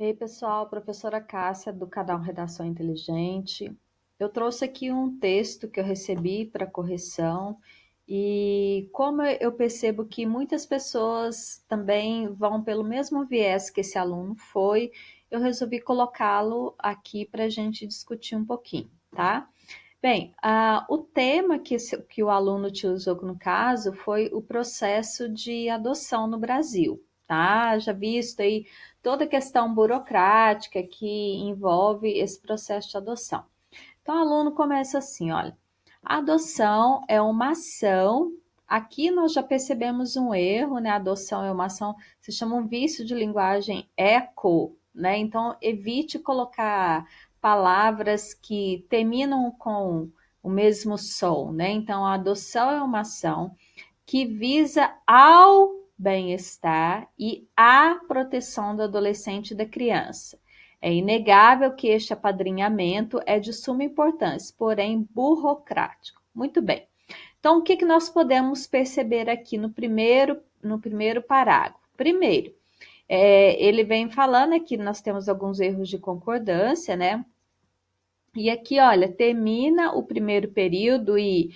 Ei, pessoal, professora Cássia, do canal Redação Inteligente. Eu trouxe aqui um texto que eu recebi para correção e como eu percebo que muitas pessoas também vão pelo mesmo viés que esse aluno foi, eu resolvi colocá-lo aqui para a gente discutir um pouquinho, tá? Bem, o tema que o aluno utilizou no caso foi o processo de adoção no Brasil, tá? Já visto aí toda a questão burocrática que envolve esse processo de adoção. Então, o aluno começa assim, olha, a adoção é uma ação. Aqui nós já percebemos um erro, né? A adoção é uma ação, se chama um vício de linguagem eco, né? Então, evite colocar palavras que terminam com o mesmo som, né? Então, a adoção é uma ação que visa ao bem-estar e à proteção do adolescente e da criança. É inegável que este apadrinhamento é de suma importância, porém burocrático. Muito bem. Então, o que nós podemos perceber aqui no primeiro parágrafo? Primeiro, ele vem falando aqui, nós temos alguns erros de concordância, né? E aqui, olha, termina o primeiro período e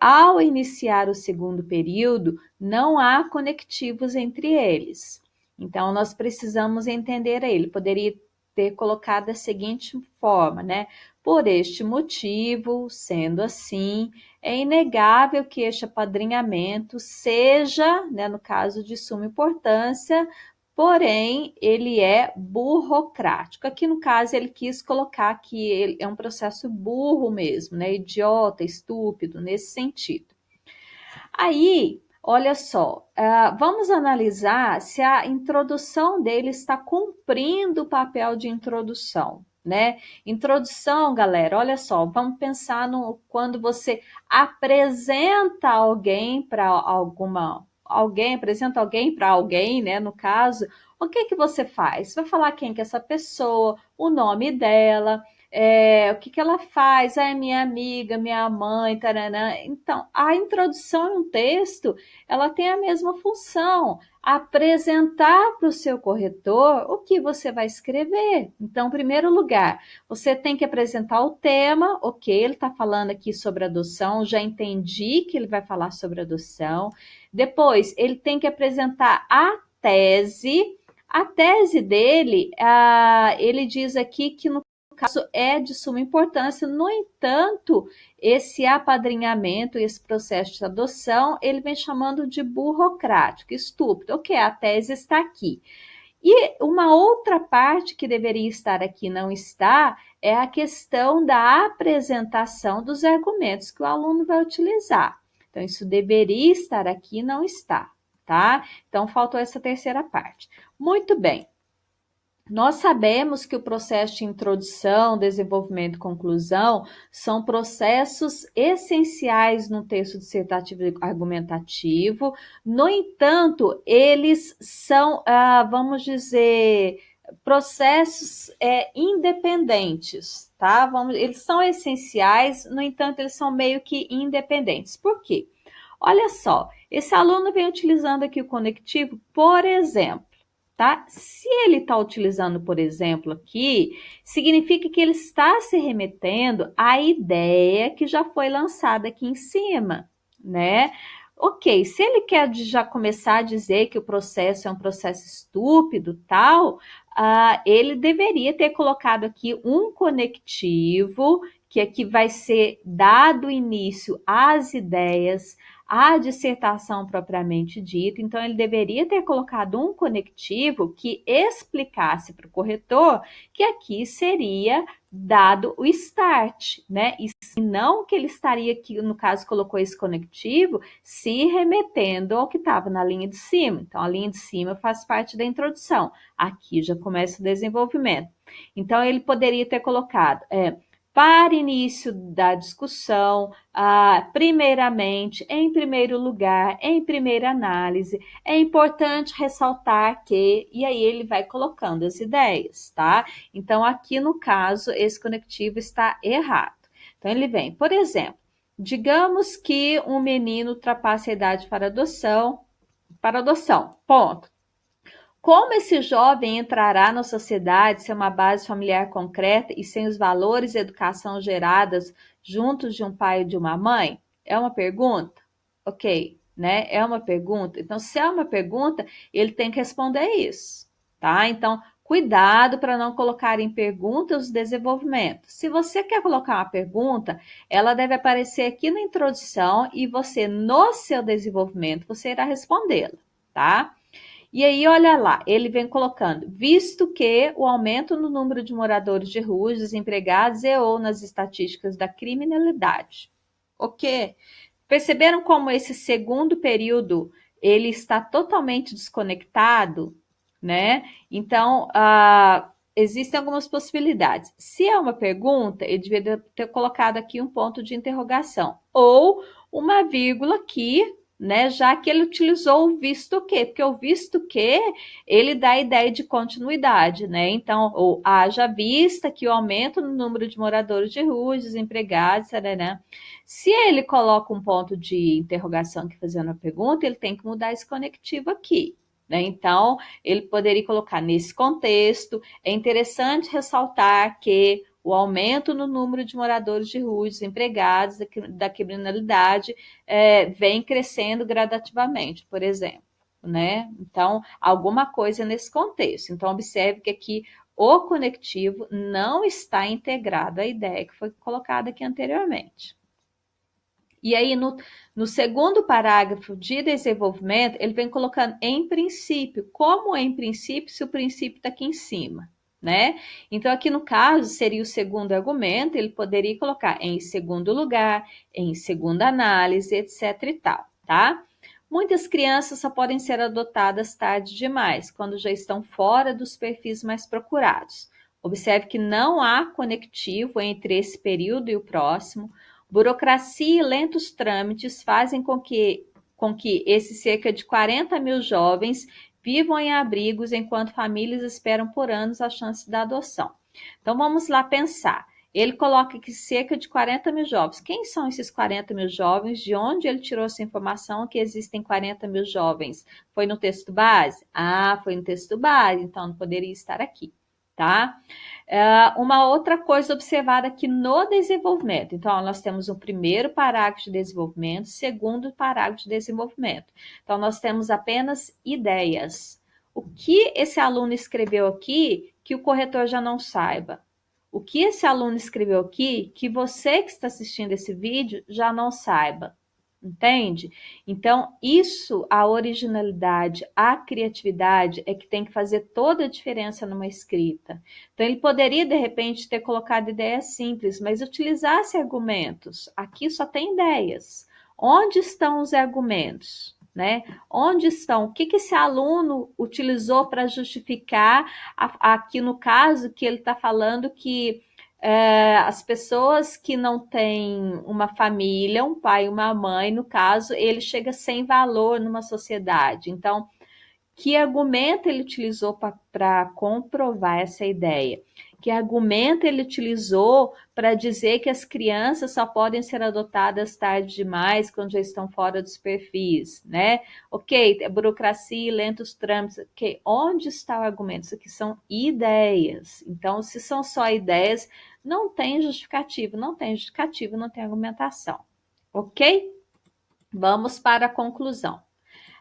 ao iniciar o segundo período, não há conectivos entre eles. Então, nós precisamos entender ele. Poderia ter colocado da seguinte forma, né? Por este motivo, sendo assim, é inegável que este apadrinhamento seja, né, no caso de suma importância, porém, ele é burocrático. Aqui, no caso, ele quis colocar que ele é um processo burro mesmo, né? Idiota, estúpido, nesse sentido. Aí, olha só, vamos analisar se a introdução dele está cumprindo o papel de introdução, né? Introdução, galera, olha só, vamos pensar no quando você apresenta alguém para apresenta alguém para alguém, né? No caso, o que que você faz? Você vai falar quem que é essa pessoa, o nome dela, o que que ela faz? Ah, é minha amiga, minha mãe, taranã. Então, a introdução em um texto, ela tem a mesma função, apresentar para o seu corretor o que você vai escrever. Então, em primeiro lugar, você tem que apresentar o tema, ok, ele está falando aqui sobre adoção, já entendi que ele vai falar sobre adoção. Depois, ele tem que apresentar a tese. A tese dele, ele diz aqui que no caso é de suma importância. No entanto, esse apadrinhamento, esse processo de adoção, ele vem chamando de burocrático, estúpido. Ok, a tese está aqui. E uma outra parte que deveria estar aqui, não está, é a questão da apresentação dos argumentos que o aluno vai utilizar. Então, isso deveria estar aqui, não está, tá? Então, faltou essa terceira parte. Muito bem. Nós sabemos que o processo de introdução, desenvolvimento e conclusão são processos essenciais no texto dissertativo e argumentativo. No entanto, eles são, vamos dizer, processos independentes, tá? Eles são essenciais, no entanto, eles são meio que independentes. Por quê? Olha só, esse aluno vem utilizando aqui o conectivo, por exemplo. Tá? Se ele está utilizando, por exemplo, aqui, significa que ele está se remetendo à ideia que já foi lançada aqui em cima, né? Ok, se ele quer já começar a dizer que o processo é um processo estúpido, tal, ele deveria ter colocado aqui um conectivo que aqui vai ser dado início às ideias, a dissertação propriamente dita, então ele deveria ter colocado um conectivo que explicasse para o corretor que aqui seria dado o start, né? E não que ele estaria aqui, no caso, colocou esse conectivo, se remetendo ao que estava na linha de cima. Então, a linha de cima faz parte da introdução. Aqui já começa o desenvolvimento. Então, ele poderia ter colocado para início da discussão, primeiramente, em primeiro lugar, em primeira análise, é importante ressaltar que, e aí ele vai colocando as ideias, tá? Então, aqui no caso, esse conectivo está errado. Então, ele vem, por exemplo, digamos que um menino ultrapasse a idade para adoção, ponto. Como esse jovem entrará na sociedade sem uma base familiar concreta e sem os valores e educação geradas juntos de um pai e de uma mãe? É uma pergunta? Ok, né? É uma pergunta. Então, se é uma pergunta, ele tem que responder isso, tá? Então, cuidado para não colocar em perguntas o desenvolvimento. Se você quer colocar uma pergunta, ela deve aparecer aqui na introdução e você, no seu desenvolvimento, você irá respondê-la, tá? E aí, olha lá, ele vem colocando, visto que o aumento no número de moradores de ruas, desempregados e ou nas estatísticas da criminalidade. Ok? Perceberam como esse segundo período ele está totalmente desconectado, né? Então, existem algumas possibilidades. Se é uma pergunta, ele deveria ter colocado aqui um ponto de interrogação ou uma vírgula aqui, né? Já que ele utilizou o visto que, porque o visto que ele dá a ideia de continuidade, né? Então, ou haja vista que o aumento no número de moradores de ruas, desempregados, né? Se ele coloca um ponto de interrogação aqui fazendo a pergunta, ele tem que mudar esse conectivo aqui, né? Então, ele poderia colocar nesse contexto. É interessante ressaltar que o aumento no número de moradores de ruas, desempregados, da criminalidade, vem crescendo gradativamente, por exemplo, né? Então, alguma coisa nesse contexto. Então, observe que aqui o conectivo não está integrado à ideia que foi colocada aqui anteriormente. E aí, no segundo parágrafo de desenvolvimento, ele vem colocando em princípio. Como em princípio, se o princípio está aqui em cima, né? Então, aqui no caso, seria o segundo argumento, ele poderia colocar em segundo lugar, em segunda análise, etc e tal, tá? Muitas crianças só podem ser adotadas tarde demais, quando já estão fora dos perfis mais procurados. Observe que não há conectivo entre esse período e o próximo. Burocracia e lentos trâmites fazem com que esses cerca de 40 mil jovens vivam em abrigos enquanto famílias esperam por anos a chance da adoção. Então vamos lá pensar. Ele coloca que cerca de 40 mil jovens. Quem são esses 40 mil jovens? De onde ele tirou essa informação que existem 40 mil jovens? Foi no texto base? Ah, foi no texto base, então não poderia estar aqui, tá? Uma outra coisa observada aqui no desenvolvimento. Então, nós temos o primeiro parágrafo de desenvolvimento, segundo parágrafo de desenvolvimento. Então, nós temos apenas ideias. O que esse aluno escreveu aqui que o corretor já não saiba? O que esse aluno escreveu aqui que você que está assistindo esse vídeo já não saiba? Entende? Então, isso, a originalidade, a criatividade é que tem que fazer toda a diferença numa escrita. Então, ele poderia, de repente, ter colocado ideias simples, mas utilizasse argumentos. Aqui só tem ideias. Onde estão os argumentos? Né? Onde estão? O que esse aluno utilizou para justificar, aqui no caso, que ele está falando que as pessoas que não têm uma família, um pai e uma mãe, no caso, ele chega sem valor numa sociedade. Então, que argumento ele utilizou para comprovar essa ideia? Que argumento ele utilizou para dizer que as crianças só podem ser adotadas tarde demais, quando já estão fora dos perfis, né? Ok, burocracia, lentos trâmites, ok. Onde está o argumento? Isso aqui são ideias. Então, se são só ideias, não tem justificativo, não tem justificativo, não tem argumentação, ok? Vamos para a conclusão.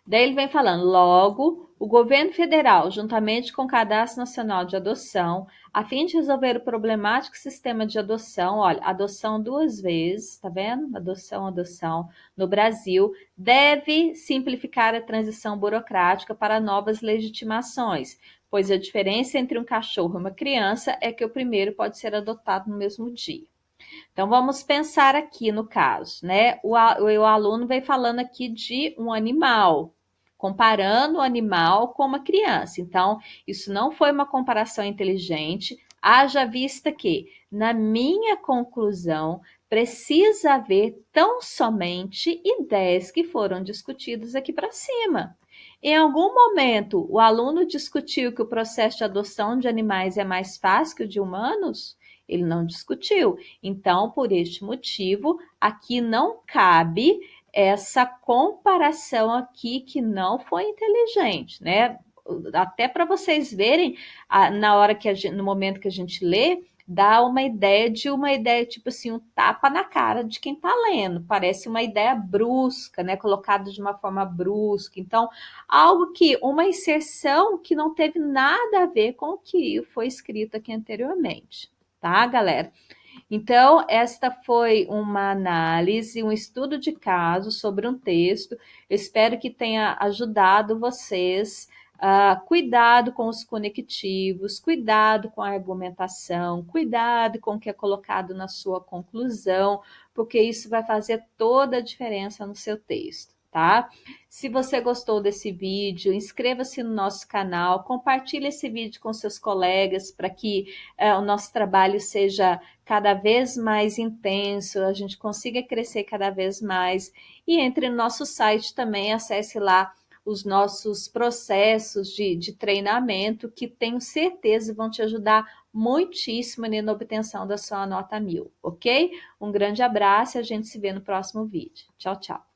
Daí ele vem falando, logo, o governo federal, juntamente com o Cadastro Nacional de Adoção, a fim de resolver o problemático sistema de adoção, olha, adoção duas vezes, tá vendo? Adoção, adoção, no Brasil, deve simplificar a transição burocrática para novas legitimações, pois a diferença entre um cachorro e uma criança é que o primeiro pode ser adotado no mesmo dia. Então, vamos pensar aqui no caso, né? O aluno vem falando aqui de um animal, comparando o animal com uma criança. Então, isso não foi uma comparação inteligente, haja vista que, na minha conclusão, precisa haver tão somente ideias que foram discutidas aqui para cima. Em algum momento, o aluno discutiu que o processo de adoção de animais é mais fácil que o de humanos? Ele não discutiu. Então, por este motivo, aqui não cabe essa comparação aqui que não foi inteligente, né? até para vocês verem, na hora que no momento que a gente lê, dá uma ideia tipo assim, um tapa na cara de quem está lendo. Parece uma ideia brusca, né? Colocada de uma forma brusca. Então, uma inserção que não teve nada a ver com o que foi escrito aqui anteriormente, tá, galera? Então, esta foi uma análise, um estudo de caso sobre um texto. Eu espero que tenha ajudado vocês. Cuidado com os conectivos, cuidado com a argumentação, cuidado com o que é colocado na sua conclusão, porque isso vai fazer toda a diferença no seu texto, tá? Se você gostou desse vídeo, inscreva-se no nosso canal, compartilhe esse vídeo com seus colegas para que o nosso trabalho seja cada vez mais intenso, a gente consiga crescer cada vez mais. E entre no nosso site também, acesse lá os nossos processos de treinamento, que tenho certeza vão te ajudar muitíssimo na obtenção da sua nota 1000, ok? Um grande abraço e a gente se vê no próximo vídeo. Tchau, tchau.